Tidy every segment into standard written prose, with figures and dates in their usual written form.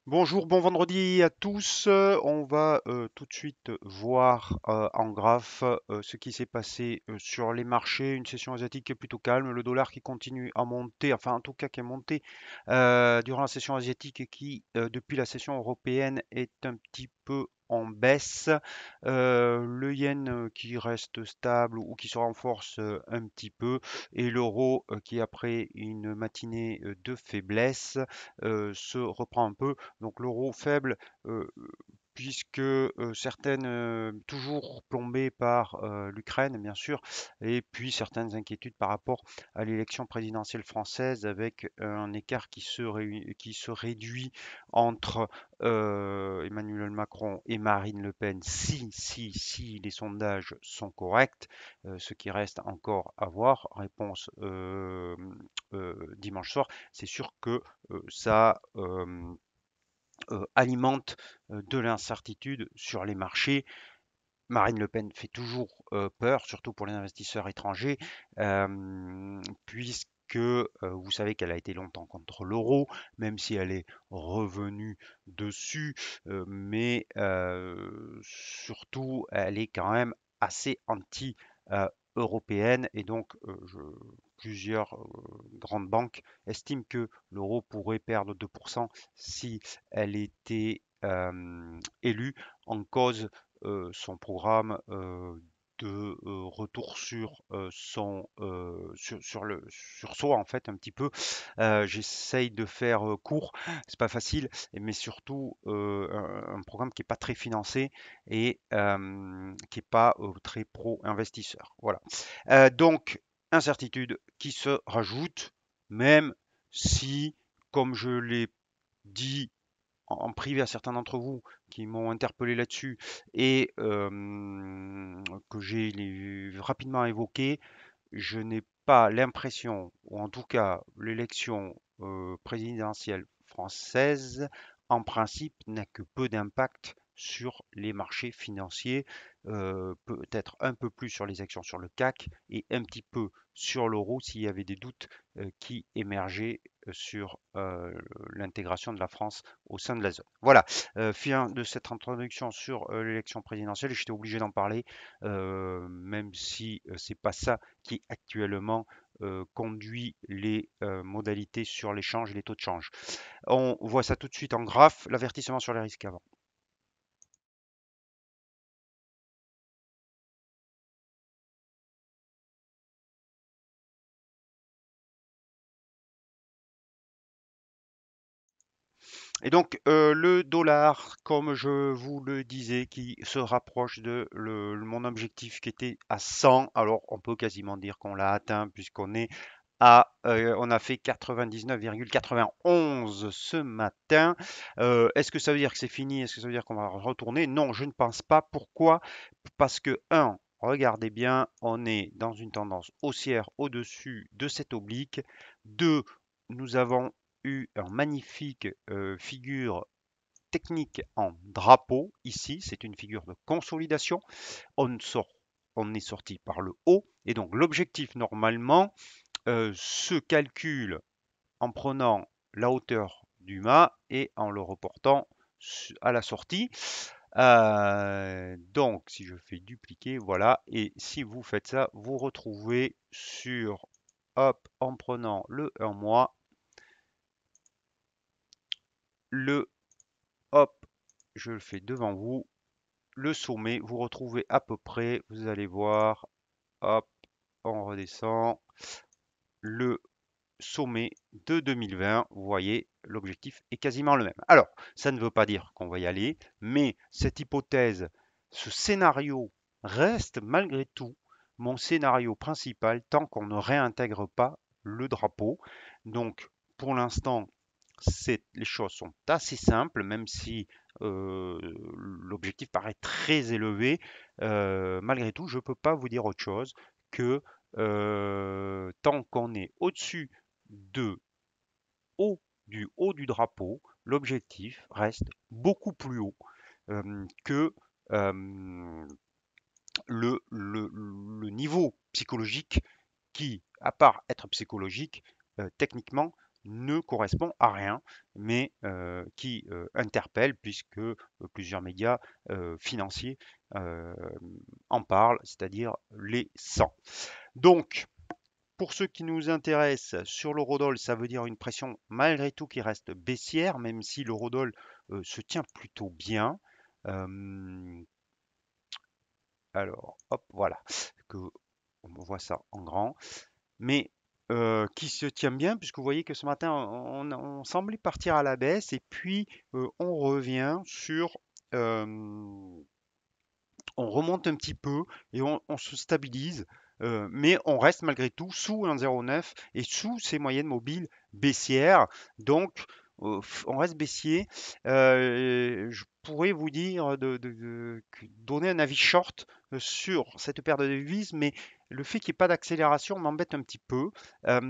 Bonjour, bon vendredi à tous. On va tout de suite voir en graphe ce qui s'est passé sur les marchés. Une session asiatique qui est plutôt calme, le dollar qui continue à monter, enfin en tout cas qui est monté durant la session asiatique et qui, depuis la session européenne, est un petit peu en baisse. Le yen qui reste stable ou qui se renforce un petit peu et l'euro qui après une matinée de faiblesse se reprend un peu. Donc l'euro faible, puisque certaines, toujours plombées par l'Ukraine, bien sûr, et puis certaines inquiétudes par rapport à l'élection présidentielle française avec un écart qui se réduit entre Emmanuel Macron et Marine Le Pen, si les sondages sont corrects, ce qui reste encore à voir. Réponse dimanche soir. C'est sûr que ça alimente de l'incertitude sur les marchés. Marine Le Pen fait toujours peur, surtout pour les investisseurs étrangers, puisque vous savez qu'elle a été longtemps contre l'euro, même si elle est revenue dessus, mais surtout elle est quand même assez anti-européenne et donc plusieurs grandes banques estiment que l'euro pourrait perdre 2% si elle était élue en cause son programme de retour sur soi en fait un petit peu. J'essaye de faire court, c'est pas facile, mais surtout un programme qui est pas très financé et qui est pas très pro investisseur. Voilà. Donc incertitude qui se rajoute, même si, comme je l'ai dit en privé à certains d'entre vous qui m'ont interpellé là-dessus et que rapidement évoqué, je n'ai pas l'impression, ou en tout cas l'élection présidentielle française, en principe, n'a que peu d'impact sur les marchés financiers, peut-être un peu plus sur les actions sur le CAC et un petit peu sur l'euro s'il y avait des doutes qui émergeaient sur l'intégration de la France au sein de la zone. Voilà, fin de cette introduction sur l'élection présidentielle. J'étais obligé d'en parler, même si c'est pas ça qui actuellement conduit les modalités sur l'échange et les taux de change. On voit ça tout de suite en graphe, l'avertissement sur les risques avant. Et donc le dollar, comme je vous le disais, qui se rapproche de mon objectif qui était à 100. Alors on peut quasiment dire qu'on l'a atteint puisqu'on est on a fait 99,91 ce matin. Est-ce que ça veut dire que c'est fini? Est-ce que ça veut dire qu'on va retourner? Non, je ne pense pas. Pourquoi? Parce que, un, regardez bien, on est dans une tendance haussière au-dessus de cette oblique. Deux, nous avons eu un magnifique figure technique en drapeau. Ici, c'est une figure de consolidation. On sort, on est sorti par le haut. Et donc, l'objectif, normalement, se calcule en prenant la hauteur du mât et en le reportant à la sortie. Donc, si je fais dupliquer, voilà. Et si vous faites ça, vous retrouvez sur, hop, en prenant le 1 mois, le, hop, je le fais devant vous, le sommet, vous retrouvez à peu près, vous allez voir, hop, on redescend, le sommet de 2020, vous voyez, l'objectif est quasiment le même. Alors, ça ne veut pas dire qu'on va y aller, mais cette hypothèse, ce scénario reste malgré tout mon scénario principal tant qu'on ne réintègre pas le drapeau. Donc, pour l'instant, les choses sont assez simples, même si l'objectif paraît très élevé. Malgré tout, je ne peux pas vous dire autre chose que tant qu'on est au-dessus de haut du haut du drapeau, l'objectif reste beaucoup plus haut que euh, le niveau psychologique qui, à part être psychologique, techniquement, ne correspond à rien, mais qui interpelle puisque plusieurs médias financiers euh, en parlent, c'est-à-dire les 100. Donc, pour ceux qui nous intéressent, sur l'eurodoll, ça veut dire une pression malgré tout qui reste baissière, même si l'eurodoll se tient plutôt bien. Euh, alors, hop, voilà, que on voit ça en grand, mais qui se tient bien, puisque vous voyez que ce matin, on semblait partir à la baisse, et puis on revient sur, euh, on remonte un petit peu et on se stabilise, mais on reste malgré tout sous 1,09 et sous ces moyennes mobiles baissières. Donc, on reste baissier. Je pourrais vous dire donner un avis short sur cette paire de devises, mais le fait qu'il n'y ait pas d'accélération m'embête un petit peu. Euh,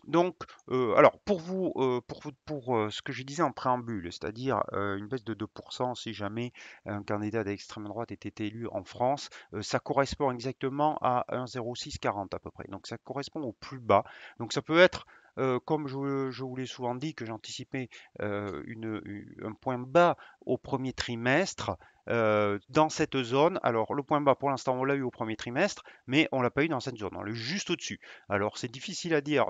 donc, alors pour vous, ce que je disais en préambule, c'est-à-dire une baisse de 2% si jamais un candidat d'extrême droite était élu en France, ça correspond exactement à 1,0640 à peu près. Donc ça correspond au plus bas. Donc ça peut être, comme je vous l'ai souvent dit, que j'anticipais un point bas au premier trimestre. Dans cette zone, alors le point bas pour l'instant on l'a eu au premier trimestre, mais on l'a pas eu dans cette zone, on l'a eu juste au-dessus. Alors c'est difficile à dire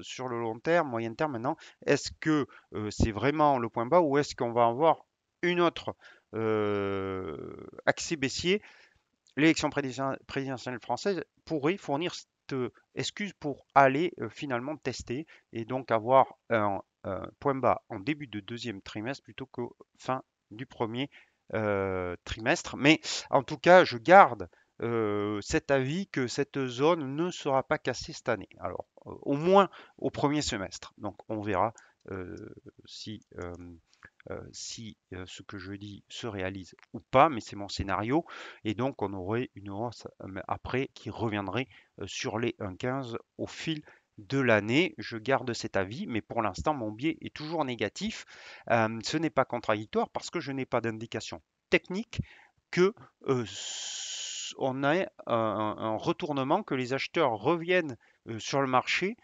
sur le long terme, moyen terme maintenant, est-ce que c'est vraiment le point bas ou est-ce qu'on va avoir une autre accès baissier? L'élection présidentielle française pourrait fournir cette excuse pour aller finalement tester et donc avoir un point bas en début de deuxième trimestre plutôt qu'au fin du premier trimestre. Mais en tout cas, je garde cet avis que cette zone ne sera pas cassée cette année. Alors, au moins au premier semestre. Donc, on verra euh, si ce que je dis se réalise ou pas, mais c'est mon scénario. Et donc, on aurait une hausse après qui reviendrait sur les 1,15 au fil de l'année. Je garde cet avis, mais pour l'instant, mon biais est toujours négatif. Ce n'est pas contradictoire parce que je n'ai pas d'indication technique que on a un retournement, que les acheteurs reviennent sur le marché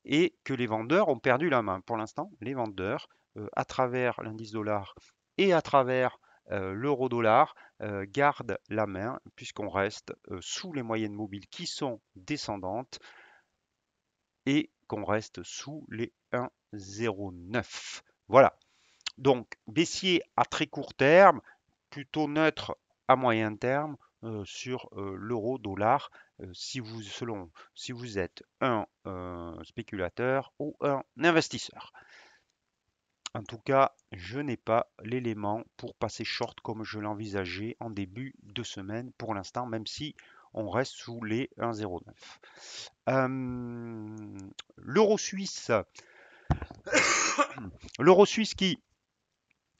et que les vendeurs ont perdu la main. Pour l'instant, les vendeurs, à travers l'indice dollar et à travers l'euro-dollar, gardent la main puisqu'on reste sous les moyennes mobiles qui sont descendantes et qu'on reste sous les 1,09. Voilà. Donc, baissier à très court terme, plutôt neutre à moyen terme sur l'euro-dollar si vous êtes un spéculateur ou un investisseur. En tout cas, je n'ai pas l'élément pour passer short comme je l'envisageais en début de semaine pour l'instant, même si on reste sous les 1,09. L'euro suisse, l'euro suisse qui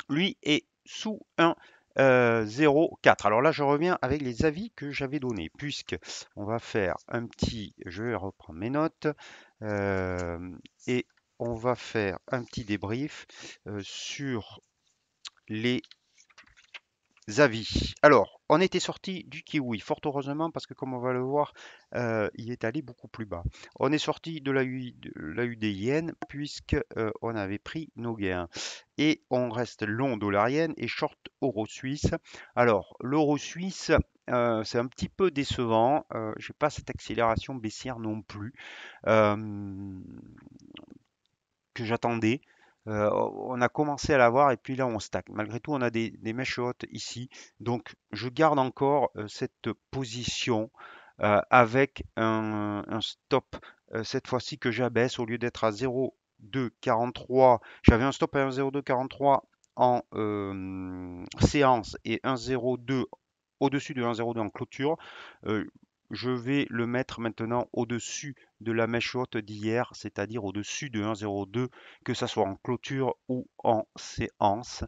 lui est sous 1,04. Alors là, je reviens avec les avis que j'avais donnés, puisque on va faire un petit, je vais reprendre mes notes, et on va faire un petit débrief sur les avis. Alors, on était sorti du kiwi, fort heureusement, parce que comme on va le voir, il est allé beaucoup plus bas. On est sorti de la UDIN, puisque on avait pris nos gains. Et on reste long dollar yen et short euro suisse. Alors, l'euro suisse, c'est un petit peu décevant. J'ai pas cette accélération baissière non plus. Euh, que j'attendais. On a commencé à l'avoir et puis là on stack. Malgré tout, on a des mèches hautes ici. Donc je garde encore cette position avec un stop cette fois-ci que j'abaisse au lieu d'être à 0,243. J'avais un stop à 1,0243 en séance et 1,02 au-dessus de 1,02 en clôture. Euh, je vais le mettre maintenant au-dessus de la mèche haute d'hier, c'est-à-dire au-dessus de 1,02, que ça soit en clôture ou en séance,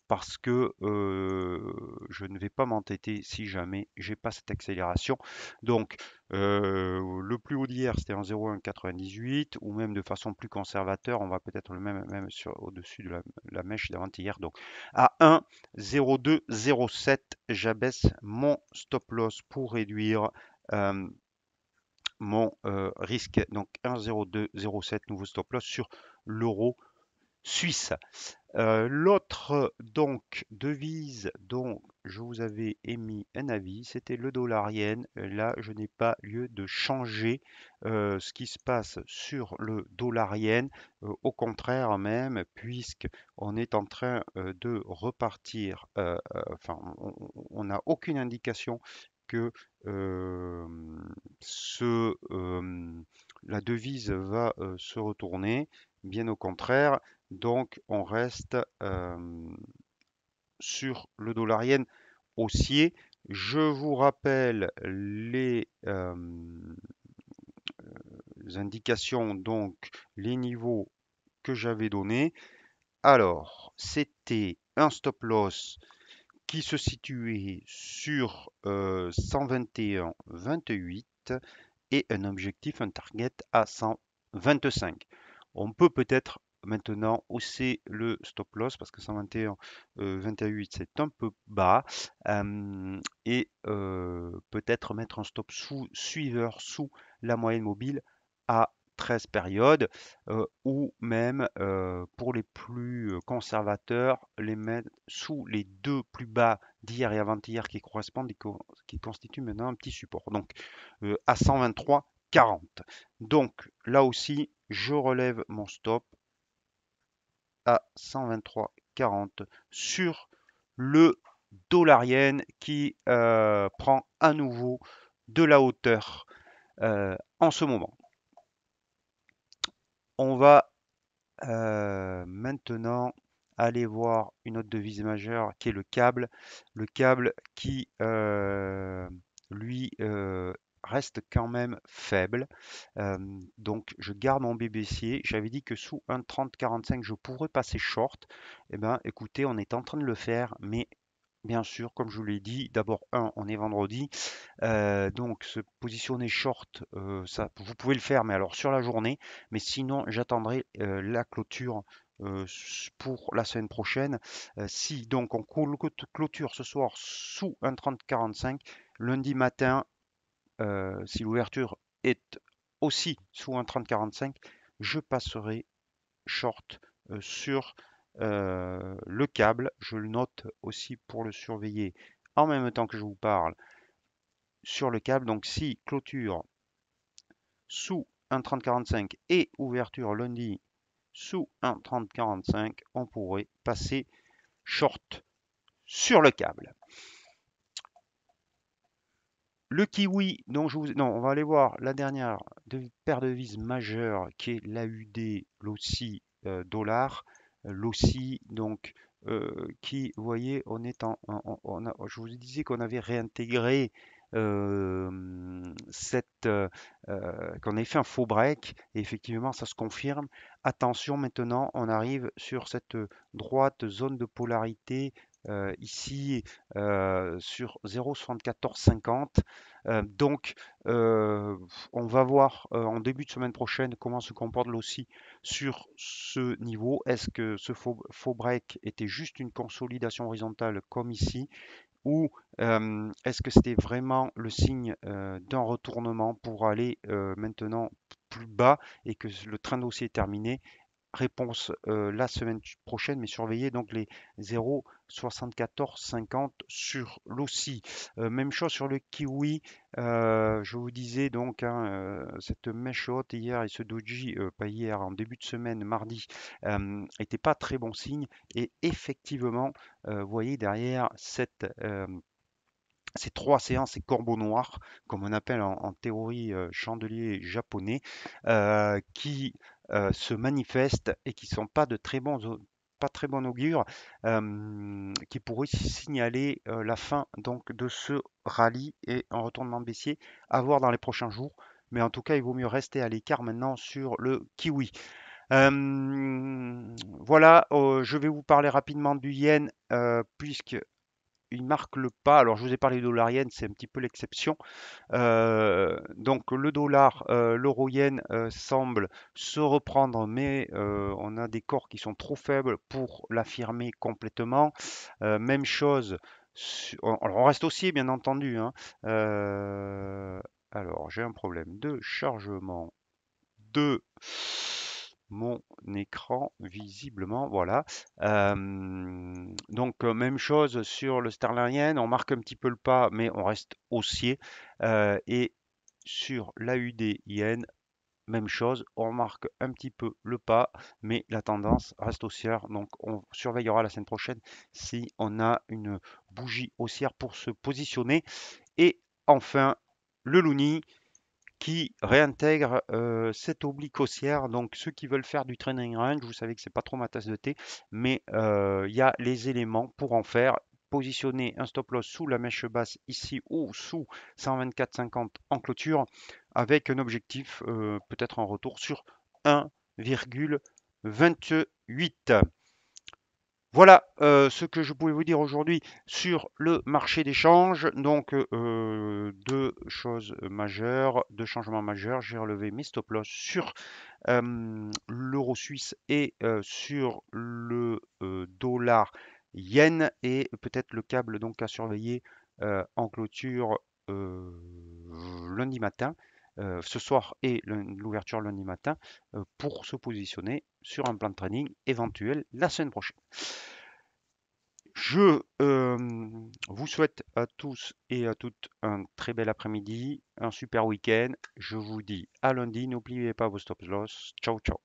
parce que je ne vais pas m'entêter si jamais j'ai pas cette accélération. Donc le plus haut d'hier c'était en 0,198 ou même de façon plus conservateur, on va peut-être le même au-dessus de la mèche d'avant-hier. Donc à 1,0207, j'abaisse mon stop loss pour réduire euh, mon risque. Donc 1,0207 nouveau stop loss sur l'euro suisse. L'autre donc devise dont je vous avais émis un avis, c'était le dollar yen. Là, je n'ai pas lieu de changer ce qui se passe sur le dollar yen. Au contraire même, puisque on est en train de repartir. Enfin, on n'a aucune indication que euh, la devise va se retourner. Bien au contraire. Donc, on reste sur le dollar yen haussier. Je vous rappelle les indications, donc les niveaux que j'avais donnés. Alors, c'était un stop loss qui se situait sur 121,28 et un objectif, un target à 125. On peut peut-être maintenant hausser le stop loss parce que 121, 28 c'est un peu bas et peut-être mettre un stop suiveur sous la moyenne mobile à 13 périodes ou même pour les plus conservateurs les mettre sous les deux plus bas d'hier et avant-hier qui correspondent et qui constituent maintenant un petit support. Donc à 123,40. Donc là aussi, je relève mon stop à 123,40 sur le dollar yen qui prend à nouveau de la hauteur en ce moment. On va maintenant aller voir une autre devise majeure qui est le câble. Le câble qui, lui, reste quand même faible. Donc, je garde mon bébé baissier. J'avais dit que sous 1,3045, je pourrais passer short. Eh bien, écoutez, on est en train de le faire, mais bien sûr, comme je vous l'ai dit, d'abord, on est vendredi. Donc, se positionner short, ça, vous pouvez le faire, mais alors sur la journée. Mais sinon, j'attendrai la clôture pour la semaine prochaine. Si donc on clôture ce soir sous un 30,45, lundi matin, si l'ouverture est aussi sous un 30,45, je passerai short sur le câble. Je le note aussi pour le surveiller en même temps que je vous parle sur le câble. Donc si clôture sous un 30,45 et ouverture lundi sous un 30,45, on pourrait passer short sur le câble. Le kiwi, donc non, on va aller voir la dernière paire de devises majeure qui est l'AUD, l'OSSI dollar, l'OSSI donc qui, vous voyez, on est je vous disais qu'on avait réintégré qu'on avait fait un faux break et effectivement ça se confirme. Attention maintenant, on arrive sur cette droite zone de polarité ici sur 0,7450. Donc, on va voir en début de semaine prochaine comment se comporte l'OSSI sur ce niveau. Est-ce que ce faux break était juste une consolidation horizontale comme ici ou est-ce que c'était vraiment le signe d'un retournement pour aller maintenant plus bas et que le train d'haussier est terminé? Réponse la semaine prochaine, mais surveillez donc les 0,7450 sur l'OSSI. Même chose sur le kiwi. Je vous disais donc cette mèche haute hier et ce doji, pas hier, en début de semaine, mardi, n'était pas très bon signe. Et effectivement, vous voyez derrière ces trois séances, ces corbeaux noirs, comme on appelle en théorie chandelier japonais, qui se manifestent et qui sont pas de très pas très bon augure, qui pourraient signaler la fin donc de ce rallye et un retournement baissier à voir dans les prochains jours. Mais en tout cas, il vaut mieux rester à l'écart maintenant sur le kiwi. Voilà, je vais vous parler rapidement du yen, puisque il marque le pas. Alors, je vous ai parlé du dollar yen, c'est un petit peu l'exception. Donc, le dollar, l'euro yen semble se reprendre, mais on a des corps qui sont trop faibles pour l'affirmer complètement. Même chose. Alors, on reste haussier, bien entendu, hein. Alors, j'ai un problème de chargement de mon écran, visiblement, voilà. Donc, même chose sur le Sterling Yen, on marque un petit peu le pas, mais on reste haussier. Et sur l'AUD Yen, même chose, on marque un petit peu le pas, mais la tendance reste haussière. Donc, on surveillera la semaine prochaine si on a une bougie haussière pour se positionner. Et enfin, le Loonie qui réintègre cette oblique haussière. Donc, ceux qui veulent faire du trailing range, vous savez que c'est pas trop ma tasse de thé, mais il y a les éléments pour en faire. Positionner un stop loss sous la mèche basse ici ou sous 124,50 en clôture avec un objectif peut-être en retour sur 1,28. Voilà ce que je pouvais vous dire aujourd'hui sur le marché des changes. Donc, deux choses majeures, deux changements majeurs. J'ai relevé mes stop loss sur l'euro suisse et sur le dollar yen et peut-être le câble donc à surveiller en clôture lundi matin. Ce soir et l'ouverture lundi matin pour se positionner sur un plan de trading éventuel la semaine prochaine. Je vous souhaite à tous et à toutes un très bel après-midi, un super week-end. Je vous dis à lundi. N'oubliez pas vos stop loss. Ciao, ciao.